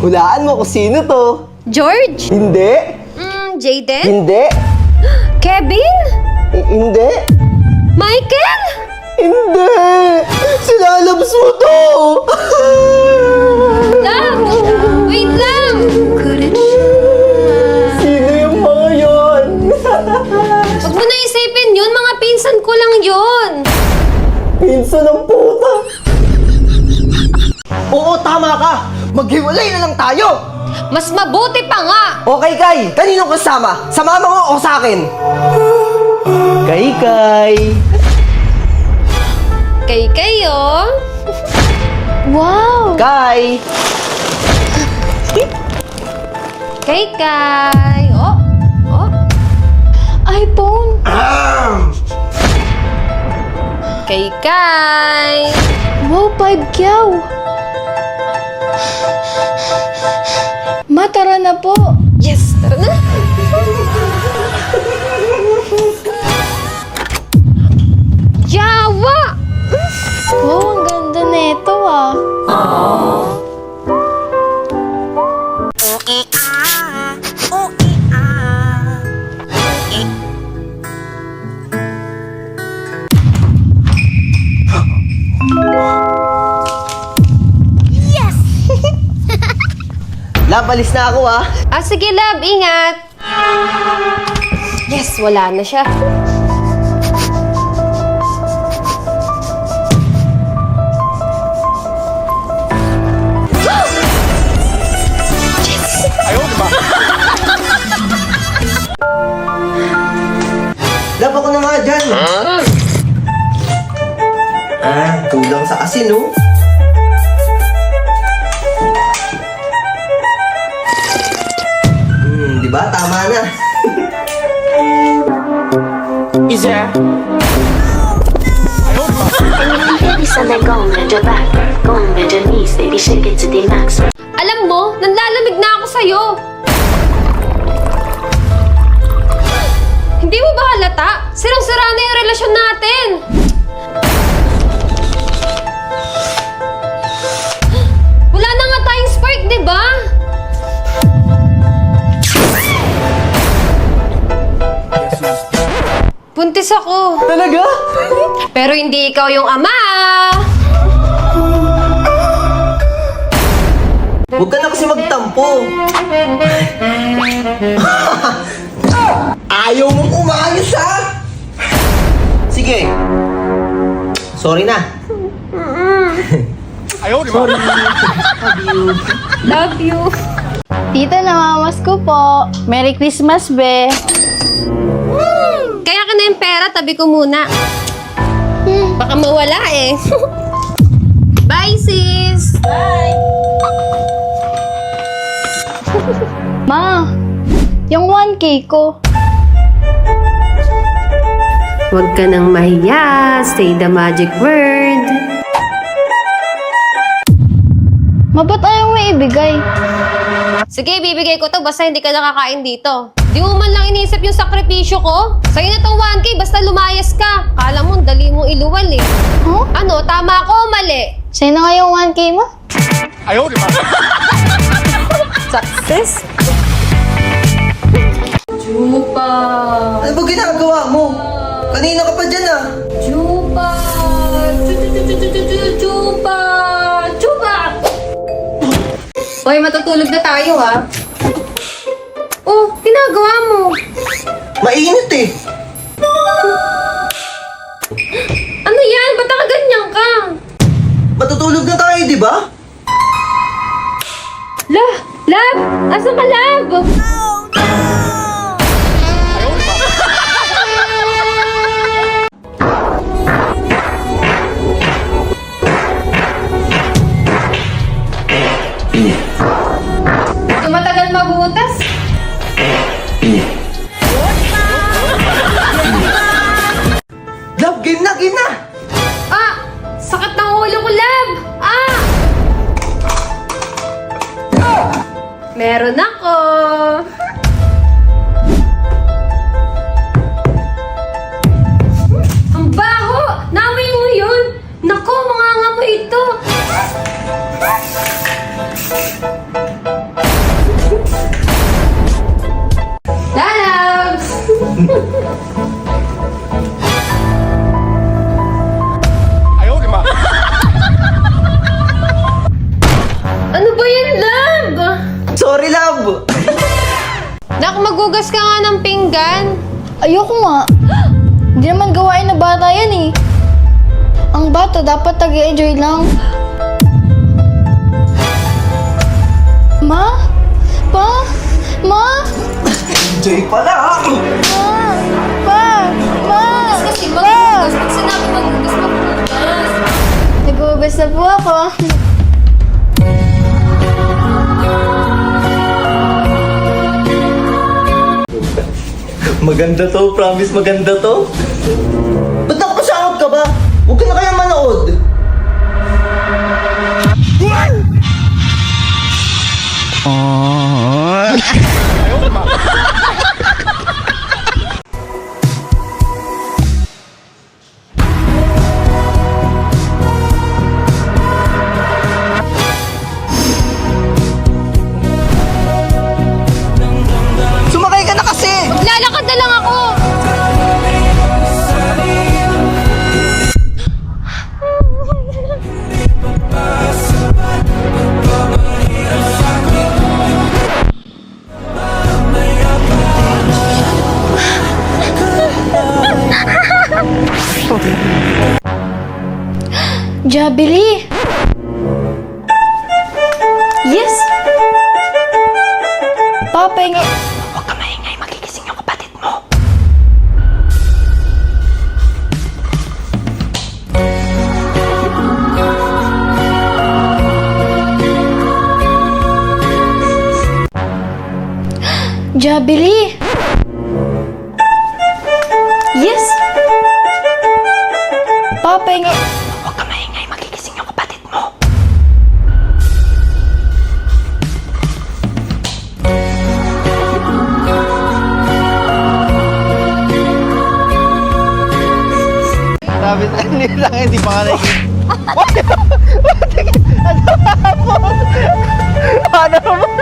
Hulaan mo kung sino to. George? Hindi. Jaden? Hindi. Kevin? Hindi. Michael? Hindi. Silalabs mo to. Lang! Wait lang! Sino yung mga yun? Huwag mo na isipin yun, mga pinsan ko lang yun. Pinsan ng puta. Oo, tama ka. Maghiwalay na lang tayo. Mas mabuti pa nga! Okay, Kay. Kanino kasama? Sa mama mo o sa akin? Kay. Kay kayo? Wow! Kay. Kay. Oh! iPhone! Kay. Wow, 5 kyaw! Ma, tara na po! Yes! Tara na! Yawa! Wow, ang ganda neto ah! Lab, alis na ako ah. Sige, love. Ingat! Yes! Wala na siya. Lab, ako na nga dyan. Kulang sa asin, oh. Diba? Tama na. Baby sana gong medyo back, gong medyo knees, baby shake it to the max. Alam mo, nanlalamig na ako sa'yo. Hindi mo ba halata? Sirang-sira na yung relasyon natin. Wala na nga tayong spark, di ba? Buntis ako. Talaga? Pero hindi ikaw yung ama. Huwag ka na kasi magtampo. Ayaw mong umayos, ha? Sige. Sorry na. Sorry. Love you. Love you. Tita, namamas ko po! Merry Christmas, be! Kaya ka na yung pera, tabi ko muna. Baka mawala eh. Bye, sis! Bye! Ma! Yung 1K ko! Huwag ka nang mahiya. Say the magic word. Ma, ba't ayaw mo ibigay? Sige, bibigay ko to basta hindi ka nakakain dito. Di mo man lang iniisip yung sakripisyo ko. Sa'yo na tong 1K basta lumayas ka. Kala mo, dali mong iluwal eh. Huh? Ano, tama ko o mali? Sa'yo na nga yung 1K mo? Success? Chupa! Ano ba ginagawa mo? Kanina ka pa dyan, ah. Chupa! Chupa! Chupa! Hoy, matutulog na tayo ha. Oh, ginagawa mo. Mainit eh. Ano yan? Ba't nakaganyan ka? Matutulog na tayo, di ba? Lab! Asa ka, Lab? Tumatagal mabutas. Love, game na, game na! Ah! Sakit ng ulo ko, Lab! Ah! Meron ako! Ang baho! Namoy mo yun! Naku, mga ngamoy ito! Sorry, love. Nak, magugas ka nga ng pinggan. Ayoko nga. Hindi naman gawain na bata yan eh. Ang bata dapat tag-enjoy lang. Ma? Pa? Ma? Enjoy pala, ha? Ma? Pa? Ma? Kasi magugas. Pag sinabi magugas, magugas. Nag-uubos na po ako. Maganda to, promise maganda to. Ba't nakapasangot ka ba? Huwag ka na kaya manood. Sumakay ka na kasi! Lalakad na lang ako. Jabili! Yes! Papahingi. Huwag ka maingay, magigising yung kapatid mo. Jabili! Yes! Papahingi. Huwag ka maingay, magigising yung kapatid mo. Sabi na nila, hindi pa ka nakikita. Ano naman?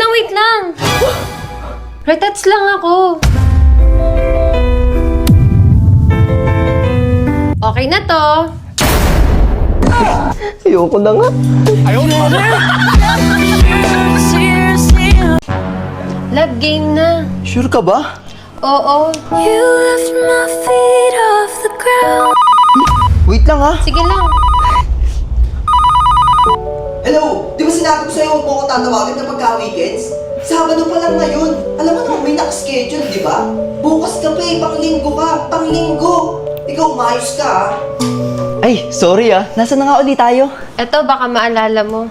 Ay, wait lang. Retats lang ako. Okay na to. Ayoko na nga. Love game na. Sure ka ba? Oo. Wait lang, ha? Sige lang. Hello! Di ba sinabi ko sa'yo huwag mo ako tatawagin kapag ka-weekends? Sabado pa lang ngayon. Alam mo naman may nakaschedule, di ba? Bukas ka pa eh, panglinggo ka. Panglinggo! Ikaw, umayos ka, ha? Ay, sorry ah. Nasaan na nga ulit tayo? Eto, baka maalala mo.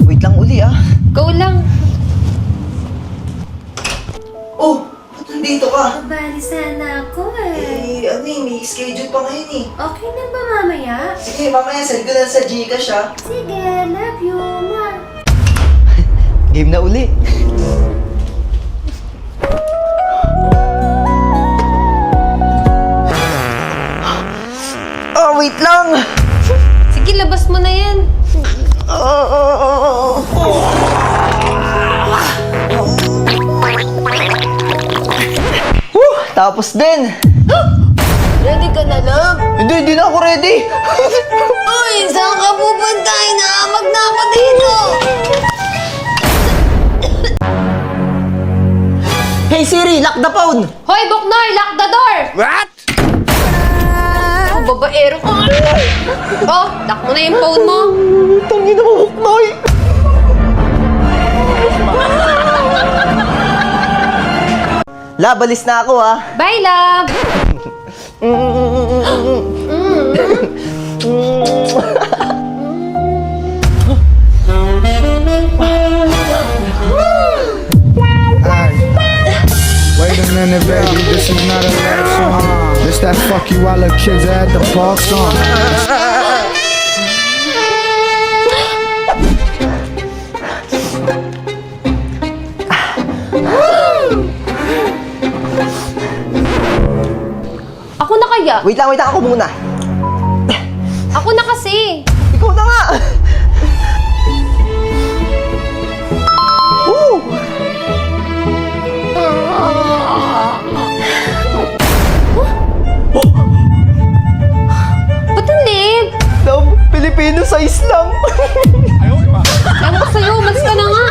Wait lang uli, ah. Go lang. Oh, ba't nandito ka? Bali sana ako eh. Ano eh, may schedule pa ngayon eh. Okay na ba mamaya? Sige, mamaya send ko na sa Gcash, ha? Sige, love you, ma. Game na uli. Oh, wait lang! Sige, labas mo na yan. Tapos din! Ready ka na, love? Hindi na ako ready! Uy, saan ka pupunta? Inaamag na ako dito. Hey Siri, lock the phone! Hoy, Buknoy, lock the door! What? Oh, babaero ka. Oh, lock mo na yung phone mo. Tangin na mo, Huknoy! Lab, alis na ako, ha? Bye, love. Wait a minute, baby, this is not a love song. This that fuck you while the kids are at the park song. kaya? Wait lang, ako muna. Ako na kasi. Ikaw na nga! Woo! Ba't ang liit? Love, Filipino size lang. Ewan ko sa'yo, umalis ka na nga.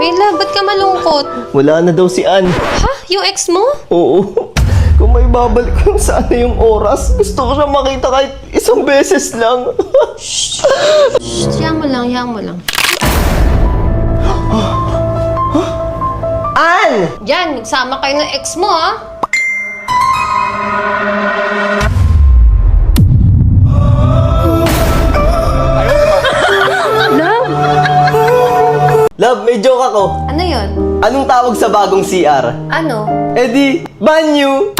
Wait lang, ba't ka malungkot? Wala na daw si Ann. Ha? Yung ex mo? Oo. Kung may babalik kung saan na yung oras, gusto ko siya makita kahit isang beses lang. Shh, hayaan mo lang, hayaan mo lang. Ann! Diyan, magsama kayo ng ex mo, ha? Love, may joke ako. Ano yun? Anong tawag sa bagong CR? Ano? Eddie, banyo!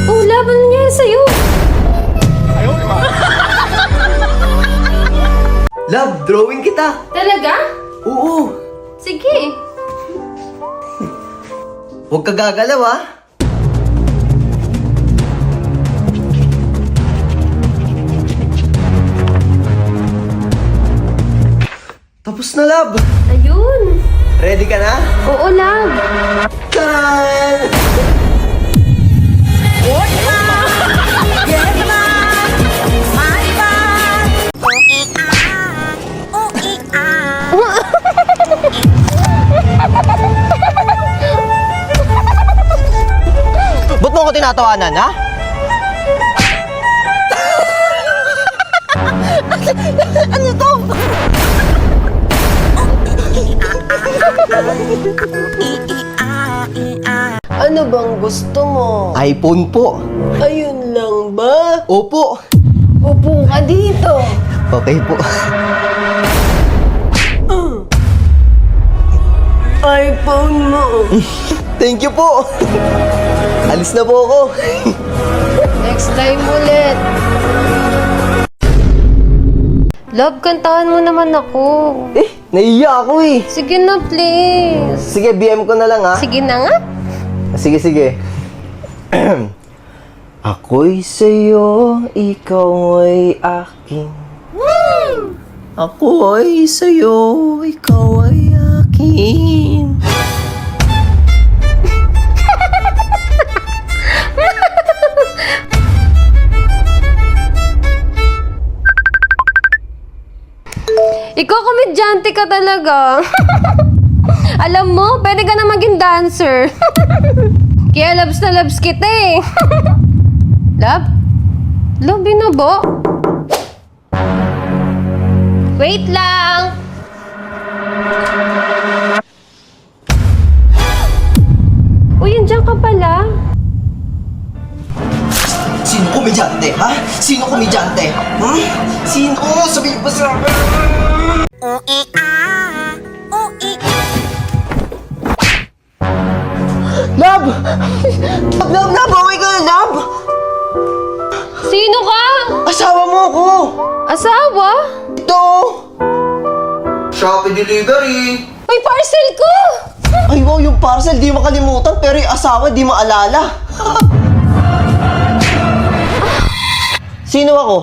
Oh, laban nangyari sa'yo. Love, drawing kita. Talaga? Oo. Sige. Huwag ka gagalaw, ha? Tapos na, love. Ayun. Ready ka na? Oo, love. Taran! Ba't mo ako tinatawanan, ha? Ano to? Ano bang gusto mo? iPhone po. Ayun lang ba? Opo. Upo ka dito. Okay po. iPhone mo. Thank you po. Alis na po ako. Next time ulit. Love, kantahan mo naman ako. Naiiya ako eh. Sige na, please. Sige, BM ko na lang, ha? Sige na nga. Sige, sige. Ako'y sa'yo, ikaw ay akin. Ako'y sa'yo, ikaw ay akin. Ikaw, komedyante ka talaga. Alam mo, pwede ka na maging dancer. Kaya loves na loves kita eh. Love? Love, binubo? Wait lang! Uy, nandiyan ka pala. Sino komedyante, ha? Sino komedyante? Hmm? Sino? Sabihin pa sa akin! Love! Love! Okay ka na, love! Sino ka? Asawa mo ako! Asawa? Ito! Shopee delivery! May parcel ko! Ay, wow, yung parcel, di makalimutan, pero yung asawa, di maalala. Sino ako?